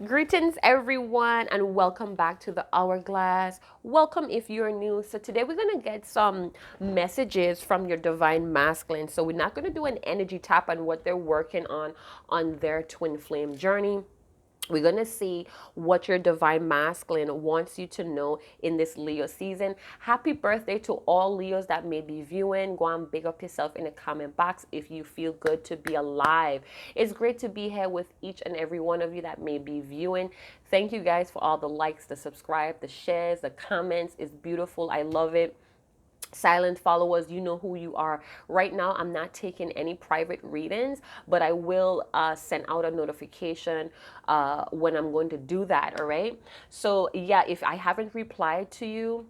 Greetings, everyone, and welcome back to the Hourglass. Welcome if you're new. So, today we're going to get some messages from your divine masculine. So, we're not going to do an energy tap on what they're working on their twin flame journey. We're going to see what your divine masculine wants you to know in this Leo season. Happy birthday to all Leos that may be viewing. Go and big up yourself in the comment box if you feel good to be alive. It's great to be here with each and every one of you that may be viewing. Thank you guys for all the likes, the subscribe, the shares, the comments. It's beautiful. I love it. Silent followers, you know who you are. Right now, I'm not taking any private readings, but I will send out a notification when I'm going to do that. All right. So, yeah, if I haven't replied to you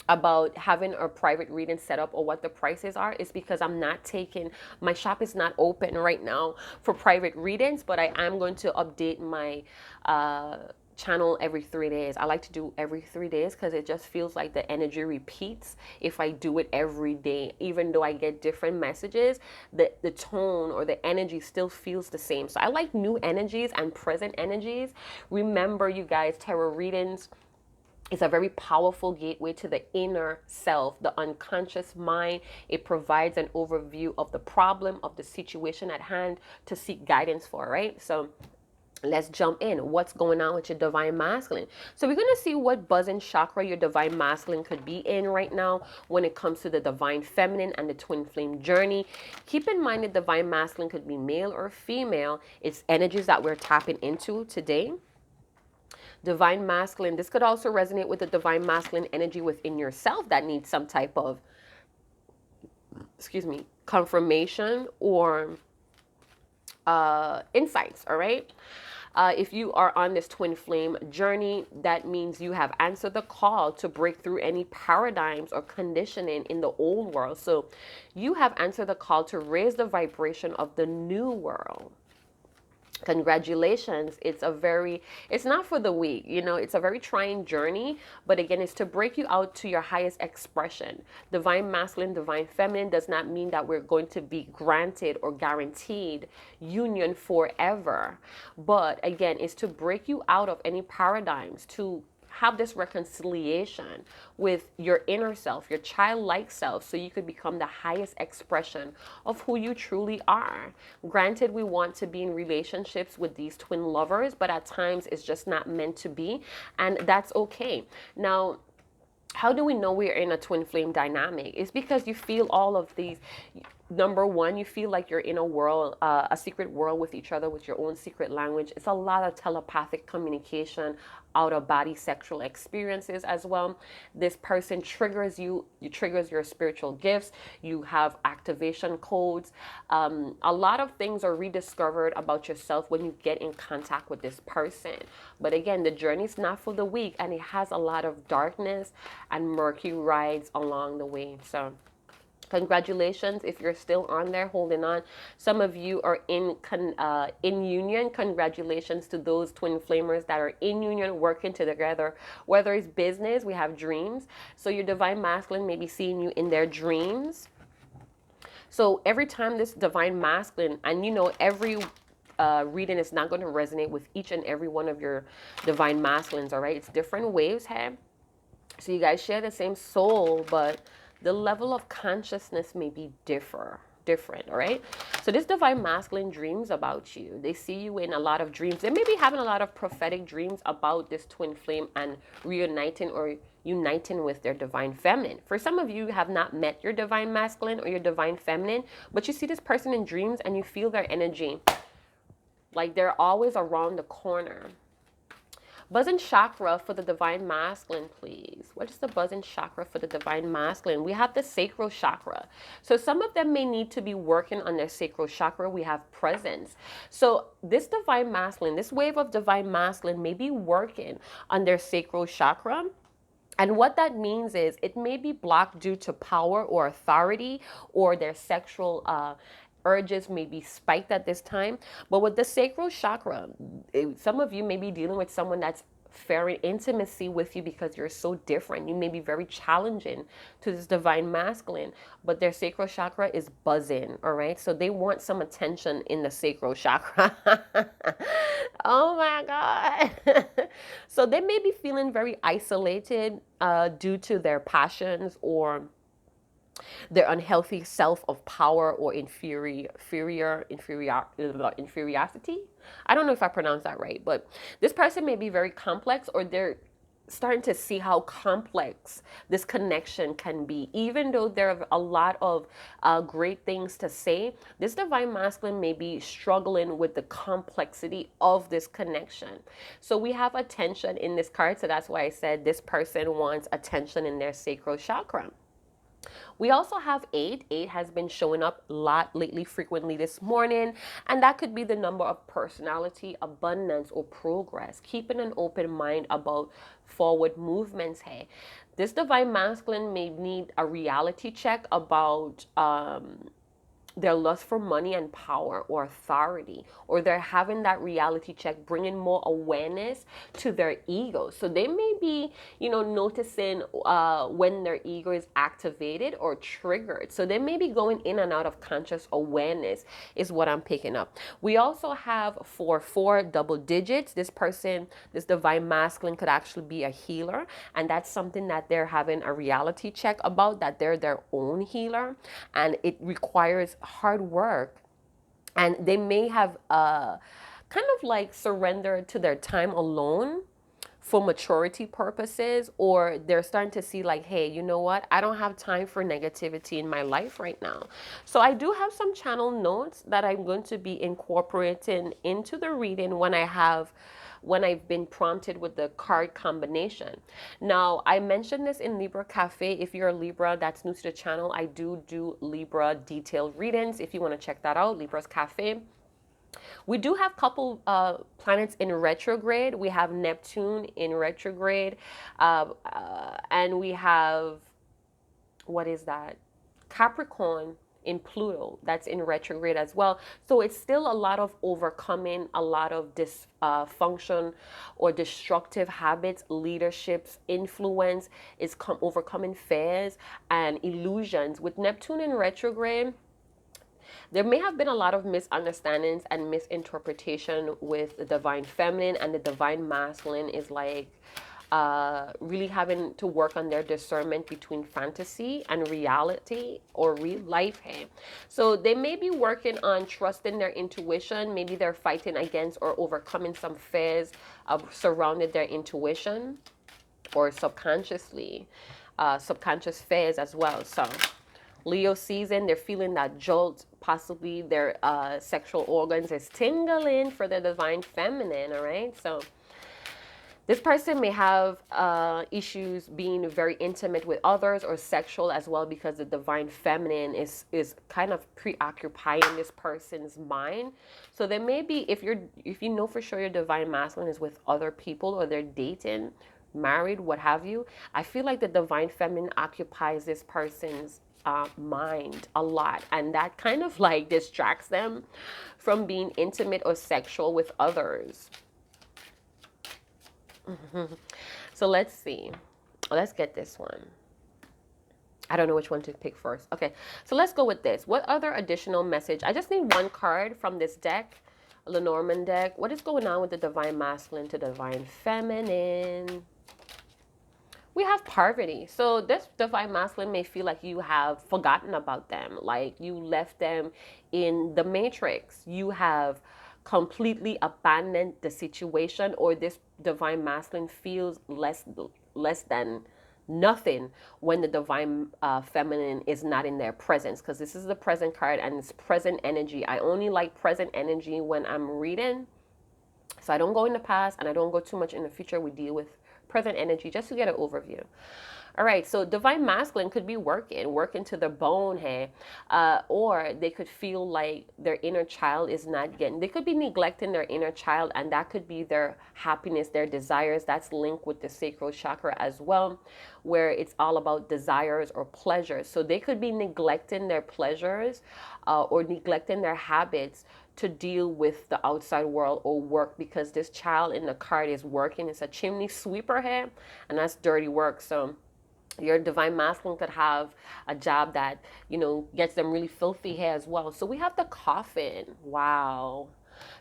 about having a private reading set up or what the prices are, is because I'm not taking, my shop is not open right now for private readings, but I am going to update my channel every 3 days. I like to do every 3 days because it just feels like the energy repeats if I do it every day. Even though I get different messages, the tone or the energy still feels the same. So I like new energies and present energies. Remember, you guys, tarot readings is a very powerful gateway to the inner self, the unconscious mind. It provides an overview of the problem, of the situation at hand to seek guidance for, right? So let's jump in. What's going on with your divine masculine? So we're going to see what buzzing chakra your divine masculine could be in right now when it comes to the divine feminine and the twin flame journey. Keep in mind the divine masculine could be male or female. It's energies that we're tapping into today. Divine masculine, this could also resonate with the divine masculine energy within yourself that needs some type of, confirmation or insights. All right. If you are on this twin flame journey, that means you have answered the call to break through any paradigms or conditioning in the old world. So you have answered the call to raise the vibration of the new world. Congratulations. It's not for the weak, it's a very trying journey, but again, it's to break you out to your highest expression. Divine masculine, divine feminine does not mean that we're going to be granted or guaranteed union forever, but again, it's to break you out of any paradigms, to have this reconciliation with your inner self, your childlike self, so you could become the highest expression of who you truly are. Granted, we want to be in relationships with these twin lovers, but at times it's just not meant to be, and that's okay. Now, how do we know we're in a twin flame dynamic? It's because you feel all of these. Number one, you feel like you're in a world, a secret world with each other, with your own secret language. It's a lot of telepathic communication, out of body sexual experiences as well. This person triggers you, triggers your spiritual gifts. You have activation codes. A lot of things are rediscovered about yourself when you get in contact with this person. But again, the journey is not for the weak, and it has a lot of darkness and murky rides along the way. So congratulations if you're still on there holding on. Some of you are in union. Congratulations to those twin flamers that are in union, working together. Whether it's business, we have dreams. So your divine masculine may be seeing you in their dreams. So every time this divine masculine, and every reading is not going to resonate with each and every one of your divine masculines, all right? It's different waves here. So you guys share the same soul, but the level of consciousness may be different, all right? So this divine masculine dreams about you. They see you in a lot of dreams. They may be having a lot of prophetic dreams about this twin flame and reuniting or uniting with their divine feminine. For some of you, you have not met your divine masculine or your divine feminine, but you see this person in dreams and you feel their energy. Like they're always around the corner. Buzzing chakra for the divine masculine, please. What is the buzzing chakra for the divine masculine? We have the sacral chakra. So some of them may need to be working on their sacral chakra. We have presence. So this divine masculine, this wave of divine masculine may be working on their sacral chakra. And what that means is it may be blocked due to power or authority, or their sexual urges may be spiked at this time. But with the sacral chakra, some of you may be dealing with someone that's fairy intimacy with you because you're so different. You may be very challenging to this divine masculine, but their sacral chakra is buzzing, all right? So they want some attention in the sacral chakra. Oh my God. So they may be feeling very isolated due to their passions or their unhealthy self of power or inferiority. I don't know if I pronounced that right, but this person may be very complex, or they're starting to see how complex this connection can be. Even though there are a lot of great things to say, this divine masculine may be struggling with the complexity of this connection. So we have attention in this card, so that's why I said this person wants attention in their sacral chakra. We also have 8. 8 has been showing up a lot lately, frequently this morning, and that could be the number of personality, abundance, or progress. Keeping an open mind about forward movements here. This divine masculine may need a reality check about their lust for money and power or authority, or they're having that reality check, bringing more awareness to their ego. So they may be, noticing when their ego is activated or triggered. So they may be going in and out of conscious awareness is what I'm picking up. We also have 4 double digits. This person, this divine masculine, could actually be a healer, and that's something that they're having a reality check about, that they're their own healer, and it requires hard work, and they may have kind of like surrendered to their time alone for maturity purposes, or they're starting to see like, hey, you know what, I don't have time for negativity in my life right now. So I do have some channel notes that I'm going to be incorporating into the reading when I've been prompted with the card combination. Now, I mentioned this in Libra Cafe. If you're a Libra that's new to the channel, I do Libra detailed readings. If you want to check that out, Libra's Cafe. We do have a couple planets in retrograde. We have Neptune in retrograde, and we have, what is that? Capricorn in Pluto, that's in retrograde as well. So it's still a lot of overcoming, a lot of dysfunction or destructive habits, leaderships, influence, is overcoming fears and illusions. With Neptune in retrograde, there may have been a lot of misunderstandings and misinterpretation with the divine feminine, and the divine masculine is like really having to work on their discernment between fantasy and reality or real life here. So they may be working on trusting their intuition. Maybe they're fighting against or overcoming some fears surrounding their intuition, or subconscious fears as well. So Leo season, they're feeling that jolt. Possibly their sexual organs is tingling for the divine feminine, all right? So this person may have issues being very intimate with others or sexual as well, because the divine feminine is kind of preoccupying this person's mind. So there may be, if you know for sure your divine masculine is with other people, or they're dating, married, what have you, I feel like the divine feminine occupies this person's mind a lot, and that kind of like distracts them from being intimate or sexual with others. So let's see. Let's get this one. I don't know which one to pick first. Okay, so let's go with this. What other additional message? I just need one card from this deck, Lenormand deck. What is going on with the divine masculine to divine feminine? We have Parvati. So this divine masculine may feel like you have forgotten about them, like you left them in the matrix. You have completely abandoned the situation, or this divine masculine feels less than nothing when the divine feminine is not in their presence, because this is the present card and it's present energy. I only like present energy when I'm reading, so I don't go in the past and I don't go too much in the future. We deal with present energy just to get an overview. All right, so divine masculine could be working to the bone here, or they could feel like their inner child is not getting, they could be neglecting their inner child, and that could be their happiness, their desires. That's linked with the sacral chakra as well, where it's all about desires or pleasures. So they could be neglecting their pleasures or neglecting their habits to deal with the outside world or work, because this child in the card is working. It's a chimney sweeper here, and that's dirty work. So your divine masculine could have a job that, gets them really filthy here as well. So we have the coffin. Wow.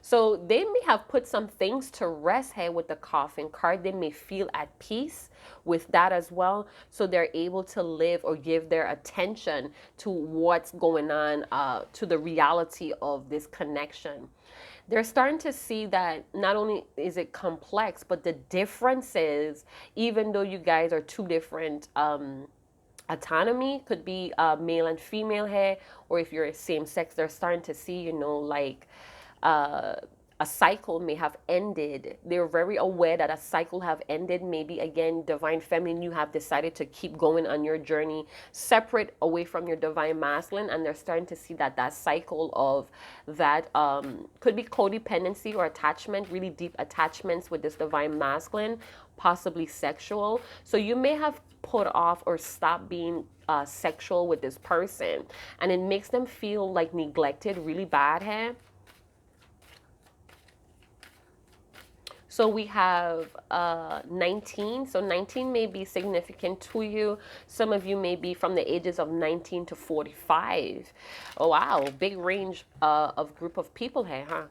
So they may have put some things to rest here with the coffin card. They may feel at peace with that as well. So they're able to live or give their attention to what's going on, to the reality of this connection. They're starting to see that not only is it complex, but the differences, even though you guys are two different autonomy, could be male and female here, or if you're same sex, they're starting to see, like a cycle may have ended. They're very aware that a cycle have ended. Maybe again, divine feminine, you have decided to keep going on your journey separate away from your divine masculine, and they're starting to see that that cycle of that could be codependency or attachment, really deep attachments with this divine masculine, possibly sexual. So you may have put off or stopped being sexual with this person, and it makes them feel like neglected really bad here. So we have 19. So 19 may be significant to you. Some of you may be from the ages of 19 to 45. Oh, wow. Big range of group of people here, huh?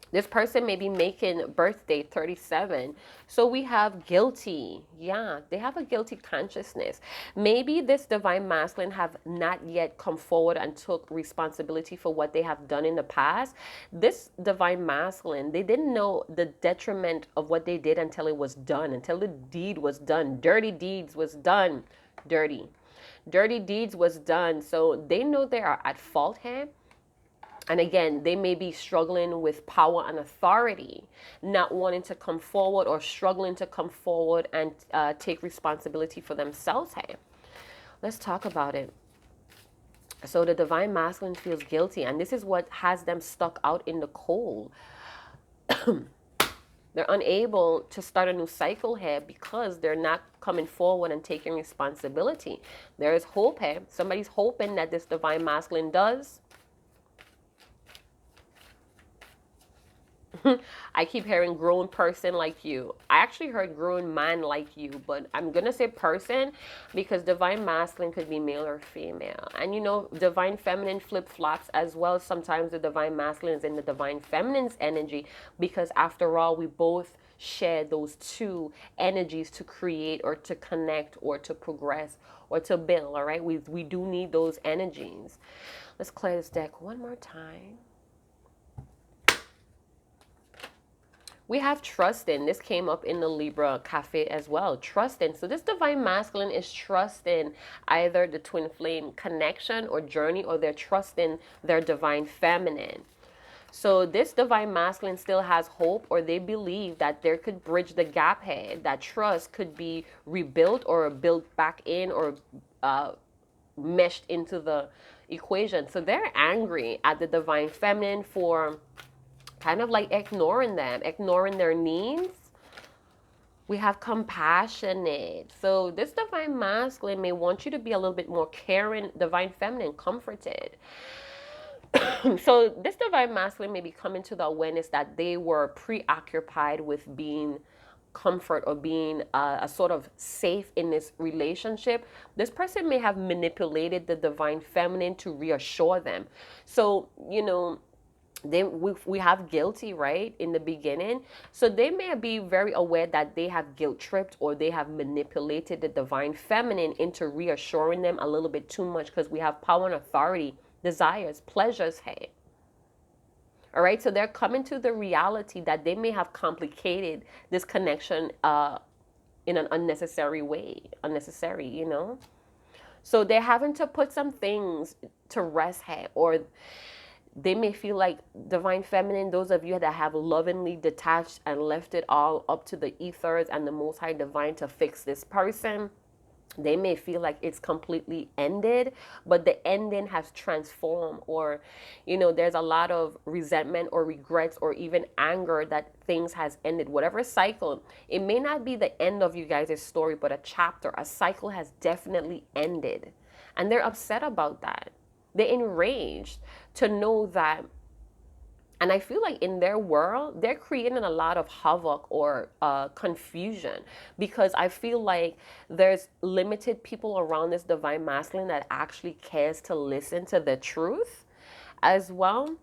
This person may be making birthday 37. So we have guilty. Yeah, they have a guilty consciousness. Maybe this divine masculine have not yet come forward and took responsibility for what they have done in the past. This divine masculine, they didn't know the detriment of what they did until it was done, until the deed was done. Dirty deeds was done. Dirty deeds was done. So they know they are at fault here. And again, they may be struggling with power and authority, not wanting to come forward or struggling to come forward and take responsibility for themselves. Hey, let's talk about it. So the divine masculine feels guilty, and this is what has them stuck out in the cold. They're unable to start a new cycle here because they're not coming forward and taking responsibility. There is hope here. Somebody's hoping that this divine masculine does. I keep hearing grown person like you. I actually heard grown man like you, but I'm going to say person because divine masculine could be male or female. And divine feminine flip-flops as well. Sometimes the divine masculine is in the divine feminine's energy because after all, we both share those two energies to create or to connect or to progress or to build, all right? We do need those energies. Let's clear this deck one more time. We have trusting. This came up in the Libra Cafe as well. Trusting. So this divine masculine is trusting either the twin flame connection or journey, or they're trusting their divine feminine. So this divine masculine still has hope, or they believe that there could bridge the gap here. That trust could be rebuilt or built back in or meshed into the equation. So they're angry at the divine feminine for kind of like ignoring them, ignoring their needs. We have compassionate. So this divine masculine may want you to be a little bit more caring, divine feminine, comforted. So this divine masculine may be coming to the awareness that they were preoccupied with being comfort or being a sort of safe in this relationship. This person may have manipulated the divine feminine to reassure them. So, we have guilty, right, in the beginning. So they may be very aware that they have guilt tripped or they have manipulated the divine feminine into reassuring them a little bit too much because we have power and authority, desires, pleasures. Hey, all right, so they're coming to the reality that they may have complicated this connection in an unnecessary way. So they're having to put some things to rest here, or they may feel like divine feminine, those of you that have lovingly detached and left it all up to the ethers and the most high divine to fix this person, they may feel like it's completely ended, but the ending has transformed, or there's a lot of resentment or regrets or even anger that things has ended. Whatever cycle, it may not be the end of you guys' story, but a chapter, a cycle has definitely ended, and they're upset about that. They're enraged to know that And I feel like in their world, they're creating a lot of havoc or confusion, because I feel like there's limited people around this divine masculine that actually cares to listen to the truth as well.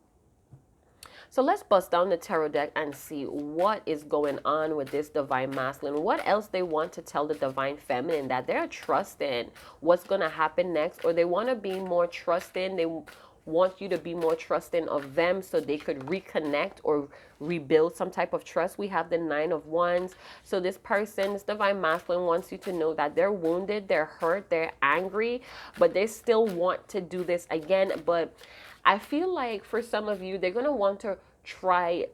So let's bust down the tarot deck and see what is going on with this divine masculine. What else they want to tell the divine feminine, that they're trusting what's going to happen next, or they want to be more trusting. They want you to be more trusting of them so they could reconnect or rebuild some type of trust. We have the Nine of Wands. So this person, this divine masculine, wants you to know that they're wounded, they're hurt, they're angry, but they still want to do this again. But I feel like for some of you, they're going to want to try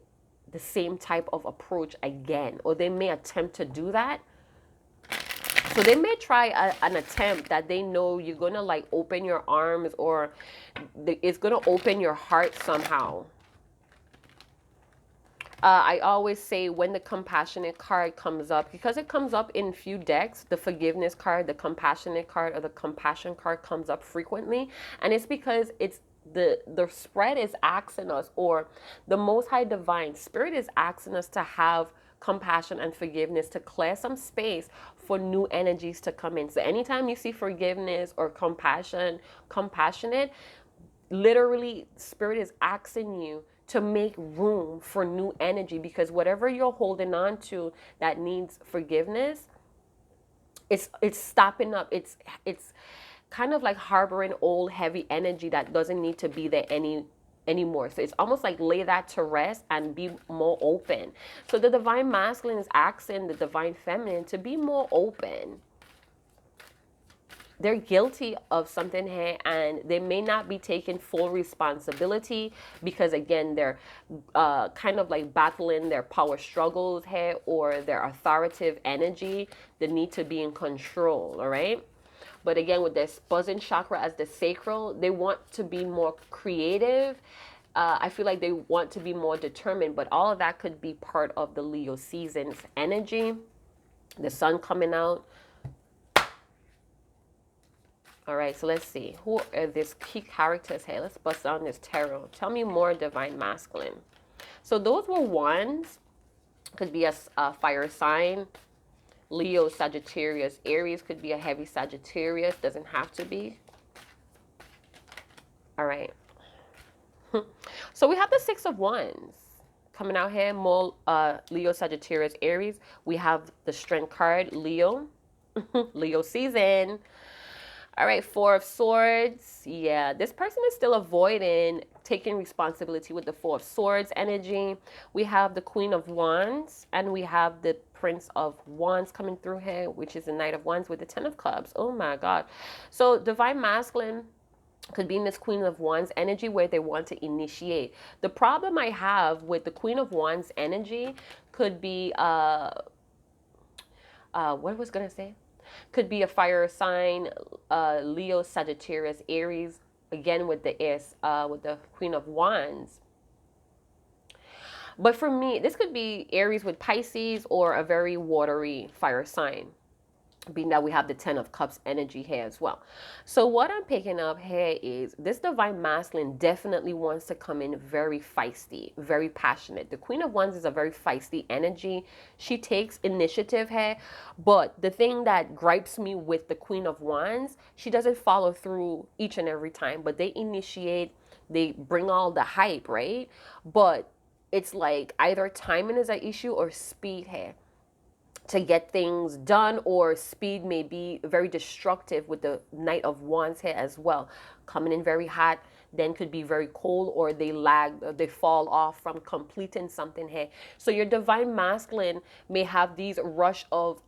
the same type of approach again, or they may attempt to do that. So they may try an attempt that they know you're going to like open your arms, or it's going to open your heart somehow. I always say when the compassionate card comes up, because it comes up in few decks, the forgiveness card, the compassionate card, or the compassion card comes up frequently. And it's because it's the spread is asking us, or the Most High Divine Spirit is asking us to have compassion and forgiveness, to clear some space for new energies to come in. So anytime you see forgiveness or compassionate, literally Spirit is asking you to make room for new energy, because whatever you're holding on to that needs forgiveness, it's stopping up. It's kind of like harboring old heavy energy that doesn't need to be there anymore. So it's almost like lay that to rest and be more open. So the divine masculine is asking the divine feminine to be more open. They're guilty of something here, and they may not be taking full responsibility, because again, they're kind of like battling their power struggles here, or their authoritative energy, the need to be in control. All right. But again, with this buzzing chakra as the sacral, they want to be more creative. I feel like they want to be more determined, but all of that could be part of the Leo season's energy. The sun coming out. All right, so let's see. Who are these key characters here? Let's bust down this tarot. Tell me more, divine masculine. So those were wands. Could be a fire sign. Leo, Sagittarius, Aries, could be a heavy Sagittarius, doesn't have to be. All right. So we have the Six of Wands coming out here, more Leo, Sagittarius, Aries. We have the Strength card, Leo, Leo season. All right, Four of Swords. Yeah, this person is still avoiding taking responsibility with the Four of Swords energy. We have the Queen of Wands, and we have the Prince of Wands coming through here, which is the Knight of Wands with the Ten of Clubs. Oh my God. So divine masculine could be in this Queen of Wands energy, where they want to initiate. The problem I have with the Queen of Wands energy could be, what was I gonna say? Could be a fire sign, Leo, Sagittarius, Aries, again with the with the Queen of Wands. But for me, this could be Aries with Pisces, or a very watery fire sign, being that we have the Ten of Cups energy here as well. So what I'm picking up here is this divine masculine definitely wants to come in very feisty, very passionate. The Queen of Wands is a very feisty energy. She takes initiative here, but the thing that gripes me with the Queen of Wands, she doesn't follow through each and every time, but they initiate, they bring all the hype, right? But it's like either timing is an issue or speed here to get things done, or speed may be very destructive with the Knight of Wands here as well. Coming in very hot, then could be very cold, or they lag, they fall off from completing something here. So your divine masculine may have these rush of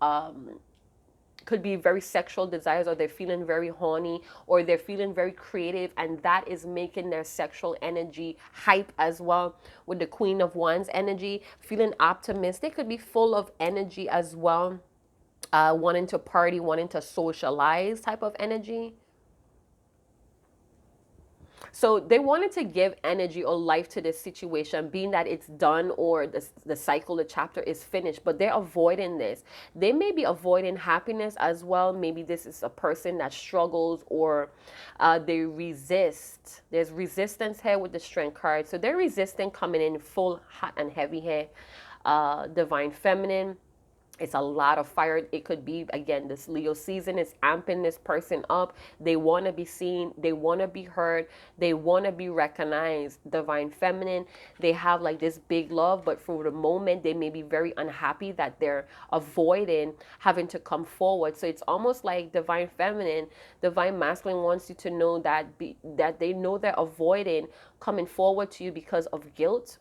could be very sexual desires, or they're feeling very horny, or they're feeling very creative, and that is making their sexual energy hype as well. With the Queen of Wands energy, feeling optimistic, could be full of energy as well, wanting to party, wanting to socialize type of energy. So they wanted to give energy or life to this situation, being that it's done or the cycle, the chapter is finished, but they're avoiding this. They may be avoiding happiness as well. Maybe this is a person that struggles, or they resist. There's resistance here with the strength card. So they're resisting coming in full hot and heavy here. Divine feminine, it's a lot of fire. It could be, again, this Leo season is amping this person up. They want to be seen. They want to be heard. They want to be recognized. Divine feminine, they have like this big love, but for the moment, they may be very unhappy that they're avoiding having to come forward. So it's almost like divine feminine, divine masculine wants you to know that that they know they're avoiding coming forward to you because of guilt.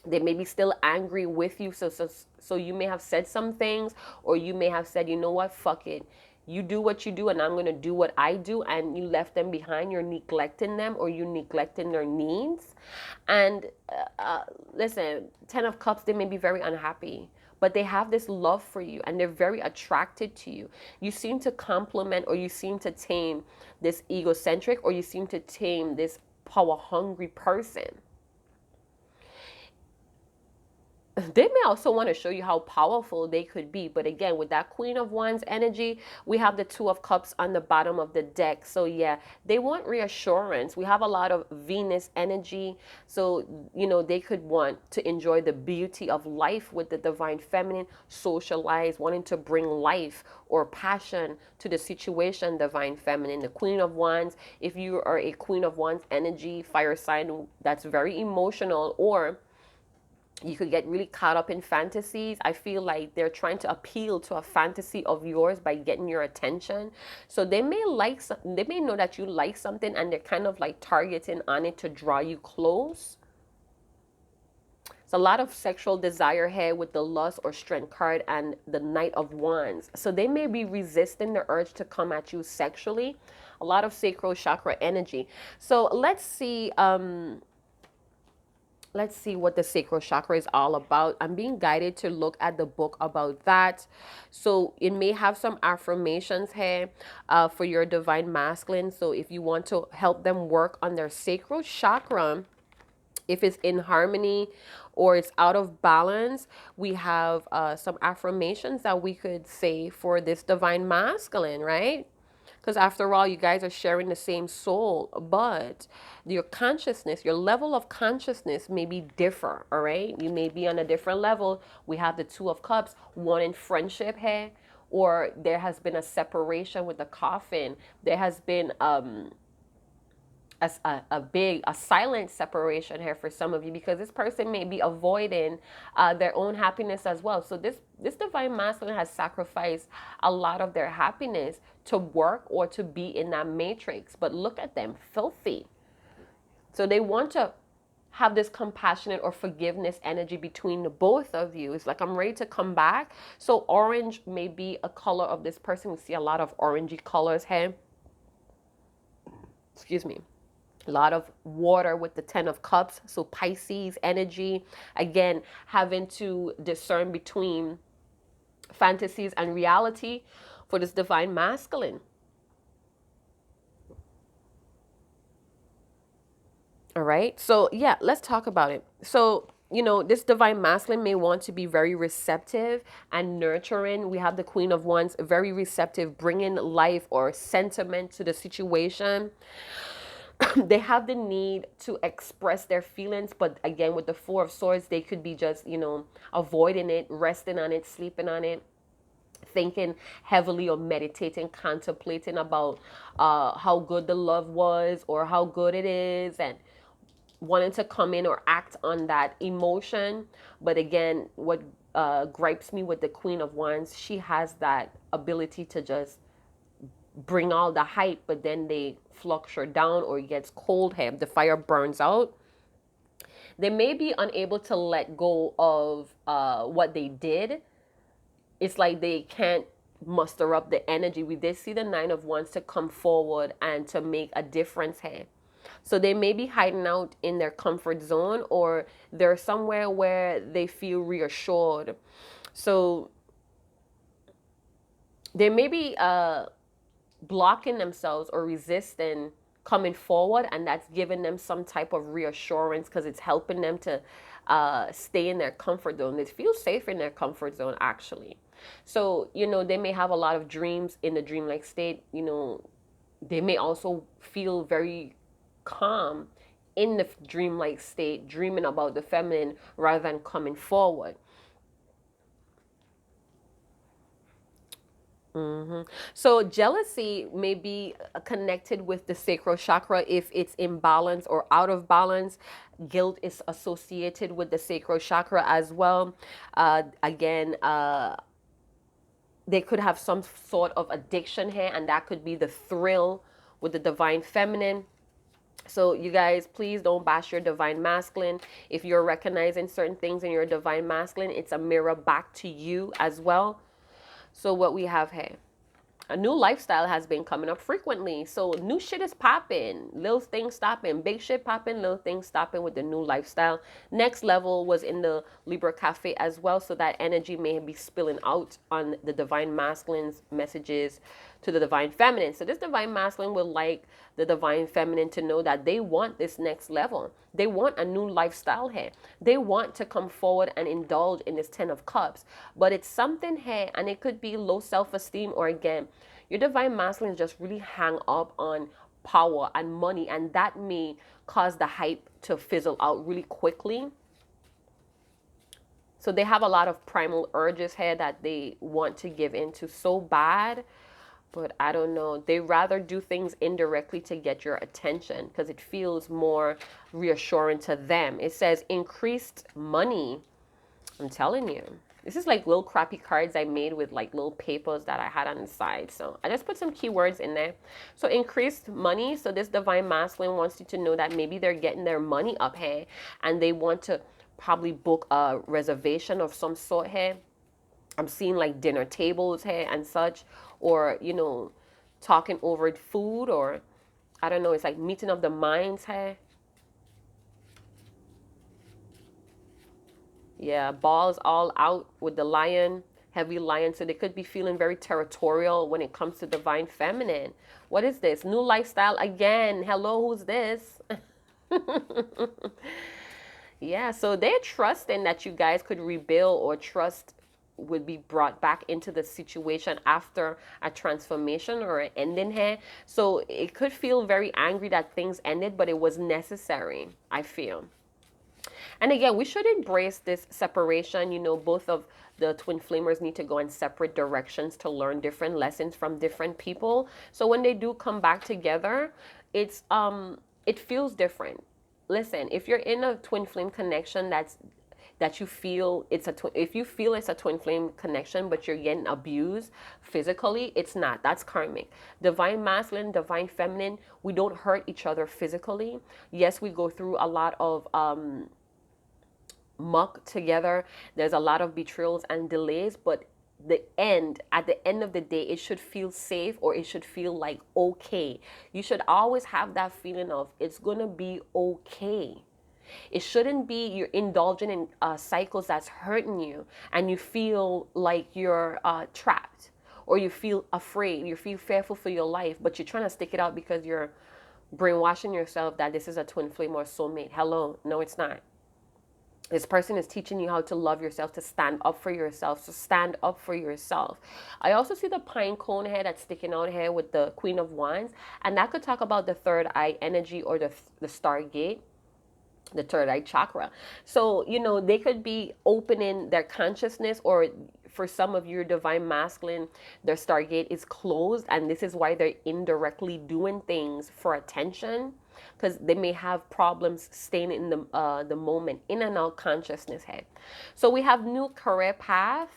They may be still angry with you. So you may have said some things, or you may have said, you know what, fuck it. You do what you do and I'm going to do what I do, and you left them behind. You're neglecting them, or you're neglecting their needs. And listen, 10 of Cups, they may be very unhappy, but they have this love for you and they're very attracted to you. You seem to complement, or you seem to tame this egocentric, or you seem to tame this power hungry person. They may also want to show you how powerful they could be. But again, with that Queen of Wands energy, we have the Two of Cups on the bottom of the deck. So yeah, they want reassurance. We have a lot of Venus energy. So, you know, they could want to enjoy the beauty of life with the divine feminine, socialize, wanting to bring life or passion to the situation, divine feminine. The Queen of Wands, if you are a Queen of Wands energy, fire sign that's very emotional, or you could get really caught up in fantasies. I feel like they're trying to appeal to a fantasy of yours by getting your attention. So they may they may know that you like something, and they're kind of like targeting on it to draw you close. It's a lot of sexual desire here with the lust or strength card and the Knight of Wands. So they may be resisting the urge to come at you sexually. A lot of sacral chakra energy. So let's see what the sacral chakra is all about. I'm being guided to look at the book about that. So it may have some affirmations here for your divine masculine. So if you want to help them work on their sacral chakra, if it's in harmony or it's out of balance, we have some affirmations that we could say for this divine masculine, right? Because after all, you guys are sharing the same soul, but your consciousness, your level of consciousness may be different, all right? You may be on a different level. We have the Two of Cups, one in friendship here, or there has been a separation with the coffin. There has been a silent separation here for some of you, because this person may be avoiding their own happiness as well. So this divine masculine has sacrificed a lot of their happiness to work or to be in that matrix. But look at them, filthy. So they want to have this compassionate or forgiveness energy between the both of you. It's like, I'm ready to come back. So orange may be a color of this person. We see a lot of orangey colors here. Excuse me. A lot of water with the 10 of Cups. So Pisces energy, again, having to discern between fantasies and reality for this divine masculine. All right. So yeah, let's talk about it. So, you know, this divine masculine may want to be very receptive and nurturing. We have the Queen of Wands, very receptive, bringing life or sentiment to the situation. They have the need to express their feelings, but again, with the Four of Swords, they could be just, you know, avoiding it, resting on it, sleeping on it, thinking heavily or meditating, contemplating about how good the love was or how good it is, and wanting to come in or act on that emotion. But again, what gripes me with the Queen of Wands, she has that ability to just bring all the hype, but then they fluctuate down, or it gets cold here. The fire burns out. They may be unable to let go of what they did. It's like they can't muster up the energy. We did see the Nine of Wands to come forward and to make a difference here. So they may be hiding out in their comfort zone, or they're somewhere where they feel reassured. So they may be blocking themselves or resisting coming forward, and that's giving them some type of reassurance because it's helping them to stay in their comfort zone. They feel safe in their comfort zone, actually. So, they may have a lot of dreams in the dreamlike state. They may also feel very calm in the dreamlike state, dreaming about the feminine rather than coming forward. So jealousy may be connected with the sacral chakra if it's imbalance or out of balance. Guilt is associated with the sacral chakra as well. Again, they could have some sort of addiction here, and that could be the thrill with the divine feminine. So you guys, please don't bash your divine masculine. If you're recognizing certain things in your divine masculine, it's a mirror back to you as well. So what we have here, a new lifestyle has been coming up frequently. So new shit is popping, little things stopping, big shit popping, little things stopping with the new lifestyle. Next level was in the Libra Cafe as well. So that energy may be spilling out on the divine masculine's messages to the divine feminine. So this divine masculine would like the divine feminine to know that they want this next level. They want a new lifestyle here. They want to come forward and indulge in this 10 of cups. But it's something here, and it could be low self-esteem, or again, your divine masculine just really hang up on power and money, and that may cause the hype to fizzle out really quickly. So they have a lot of primal urges here that they want to give into so bad. But I don't know. They rather do things indirectly to get your attention because it feels more reassuring to them. It says increased money. I'm telling you. This is like little crappy cards I made with like little papers that I had on the side. So I just put some keywords in there. So increased money. So this divine masculine wants you to know that maybe they're getting their money up here and they want to probably book a reservation of some sort here. I'm seeing like dinner tables here and such, or, talking over food, or I don't know, it's like meeting of the minds here. Yeah, balls all out with the lion, heavy lion. So they could be feeling very territorial when it comes to divine feminine. What is this? New lifestyle again. Hello, who's this? Yeah, so they're trusting that you guys could rebuild, or trust would be brought back into the situation after a transformation or an ending here. So it could feel very angry that things ended, but it was necessary, I feel. And again, we should embrace this separation. Both of the twin flamers need to go in separate directions to learn different lessons from different people. So when they do come back together, it feels different. Listen, if you're in a twin flame connection that you feel if you feel it's a twin flame connection, but you're getting abused physically, it's not. That's karmic. Divine masculine, divine feminine, we don't hurt each other physically. Yes, we go through a lot of muck together. There's a lot of betrayals and delays, but at the end of the day, it should feel safe, or it should feel like okay. You should always have that feeling of it's gonna be okay. It shouldn't be you're indulging in cycles that's hurting you, and you feel like you're trapped, or you feel afraid, you feel fearful for your life, but you're trying to stick it out because you're brainwashing yourself that this is a twin flame or soulmate. Hello, no, it's not. This person is teaching you how to love yourself, to stand up for yourself, to stand up for yourself. I also see the pine cone here that's sticking out here with the Queen of Wands, and that could talk about the third eye energy, or the stargate, the third eye chakra. So, they could be opening their consciousness, or for some of your divine masculine, their stargate is closed, and this is why they're indirectly doing things for attention, because they may have problems staying in the moment, in and out consciousness head. So we have new career path.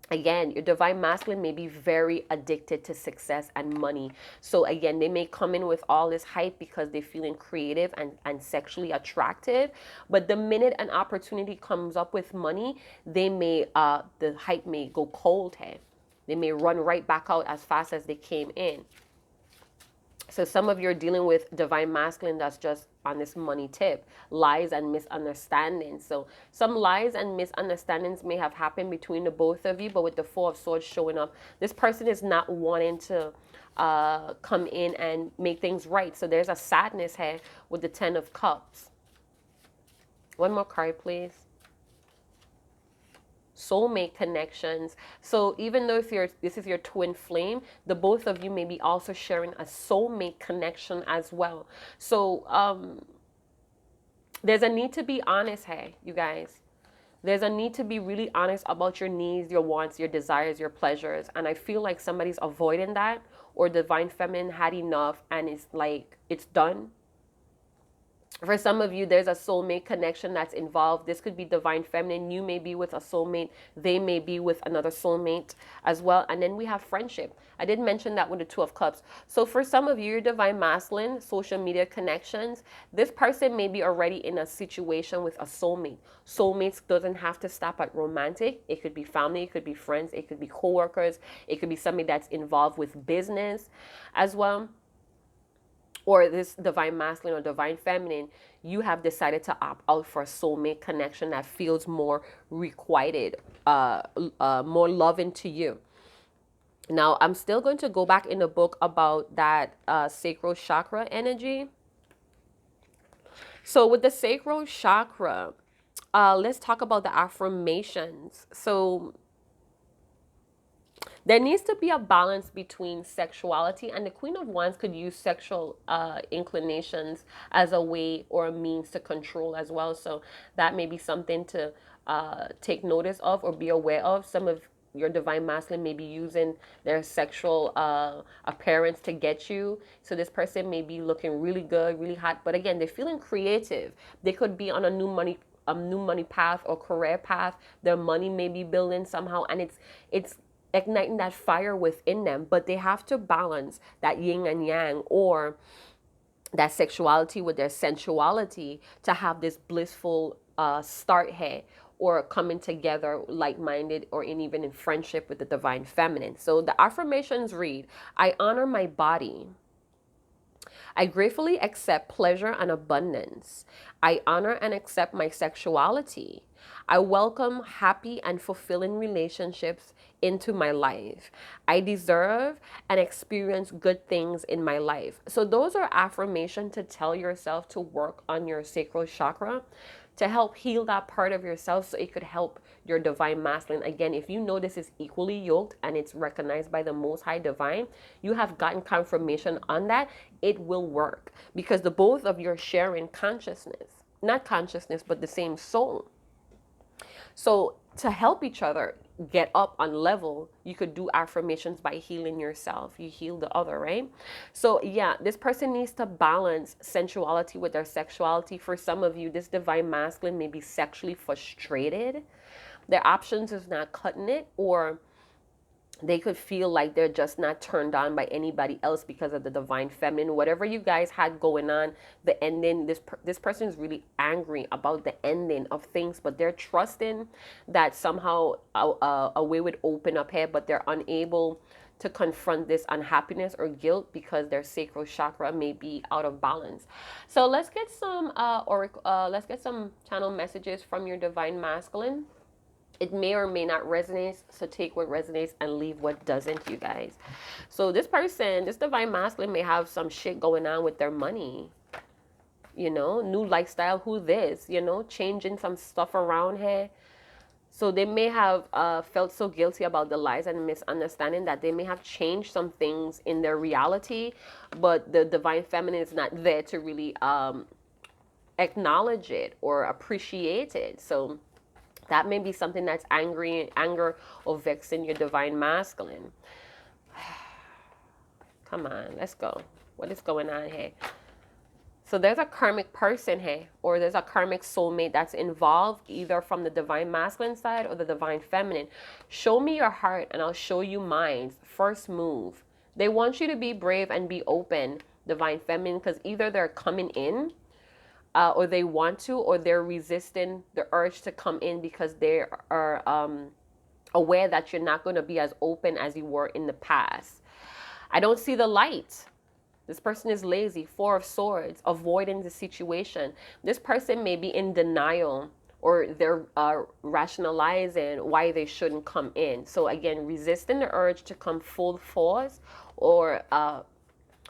Again, your divine masculine may be very addicted to success and money. So again, they may come in with all this hype because they're feeling creative and sexually attractive. But the minute an opportunity comes up with money, they may the hype may go cold here. They may run right back out as fast as they came in. So some of you are dealing with divine masculine that's just on this money tip, lies and misunderstandings. So some lies and misunderstandings may have happened between the both of you, but with the Four of Swords showing up, this person is not wanting to come in and make things right. So there's a sadness here with the Ten of Cups. One more card, please. Soulmate connections. So even though if this is your twin flame, the both of you may be also sharing a soulmate connection as well. So there's a need to be honest here, you guys. There's a need to be really honest about your needs, your wants, your desires, your pleasures. And I feel like somebody's avoiding that, or divine feminine had enough and it's like it's done. For some of you, there's a soulmate connection that's involved. This could be divine feminine. You may be with a soulmate. They may be with another soulmate as well. And then we have friendship. I did mention that with the Two of Cups. So for some of you, your divine masculine, social media connections, this person may be already in a situation with a soulmate. Soulmates doesn't have to stop at romantic. It could be family. It could be friends. It could be coworkers. It could be somebody that's involved with business as well. Or this divine masculine or divine feminine, you have decided to opt out for a soulmate connection that feels more requited, more loving to you. Now, I'm still going to go back in the book about that sacral chakra energy. So with the sacral chakra, let's talk about the affirmations. So there needs to be a balance between sexuality, and the Queen of Wands could use sexual inclinations as a way or a means to control as well. So that may be something to take notice of or be aware of. Some of your divine masculine may be using their sexual appearance to get you. So this person may be looking really good, really hot, but again, they're feeling creative. They could be on a new money path or career path. Their money may be building somehow, and it's igniting that fire within them, but they have to balance that yin and yang, or that sexuality with their sensuality, to have this blissful start here, or coming together like-minded, or even in friendship with the divine feminine. So the affirmations read: I honor my body. I gratefully accept pleasure and abundance. I honor and accept my sexuality. I welcome happy and fulfilling relationships into my life. I deserve and experience good things in my life. So those are affirmations to tell yourself to work on your sacral chakra, to help heal that part of yourself, so it could help your divine masculine. Again, if you know this is equally yoked and it's recognized by the Most High Divine, you have gotten confirmation on that, it will work, because the both of you are sharing consciousness. Not consciousness, but the same soul. So to help each other get up on level, you could do affirmations by healing yourself. You heal the other, right? So yeah, this person needs to balance sensuality with their sexuality. For some of you, this divine masculine may be sexually frustrated. Their options is not cutting it, or they could feel like they're just not turned on by anybody else because of the divine feminine. Whatever you guys had going on, the ending, this person is really angry about the ending of things, but they're trusting that somehow a way would open up here, but they're unable to confront this unhappiness or guilt because their sacral chakra may be out of balance. So let's get some let's get some channel messages from your divine masculine. It may or may not resonate, so take what resonates and leave what doesn't, you guys. So this person, this divine masculine, may have some shit going on with their money. You know, new lifestyle, who this, you know, changing some stuff around here. So they may have felt so guilty about the lies and misunderstanding that they may have changed some things in their reality, but the divine feminine is not there to really acknowledge it or appreciate it. So that may be something that's anger or vexing your divine masculine. Come on, let's go. What is going on here? So there's a karmic person here, or there's a karmic soulmate that's involved, either from the divine masculine side or the divine feminine. Show me your heart and I'll show you mine. First move. They want you to be brave and be open, divine feminine, because either they're coming in, or they want to, or they're resisting the urge to come in because they are aware that you're not going to be as open as you were in the past. I don't see the light. This person is lazy. Four of Swords, avoiding the situation. This person may be in denial, or they're rationalizing why they shouldn't come in. So again, resisting the urge to come full force, or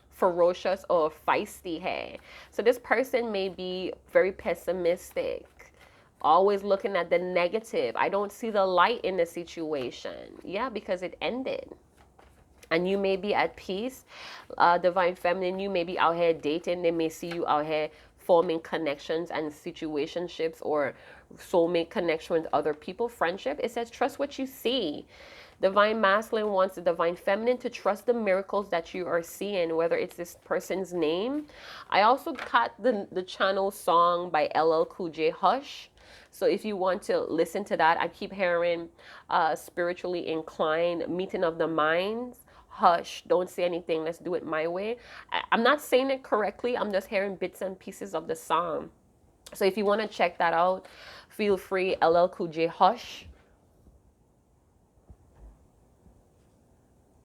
ferocious or feisty hair. So this person may be very pessimistic, always looking at the negative. I don't see the light in the situation. Yeah, because it ended. And you may be at peace. Divine Feminine, you may be out here dating. They may see you out here forming connections and situationships, or soulmate connection with other people, friendship. It says trust what you see. Divine Masculine wants the Divine Feminine to trust the miracles that you are seeing, whether it's this person's name. I also caught the channel song by LL Cool J, Hush. So if you want to listen to that, I keep hearing spiritually inclined, meeting of the minds. Hush, don't say anything, let's do it my way. I'm not saying it correctly, I'm just hearing bits and pieces of the song. So if you want to check that out, feel free. LL Cool J, Hush.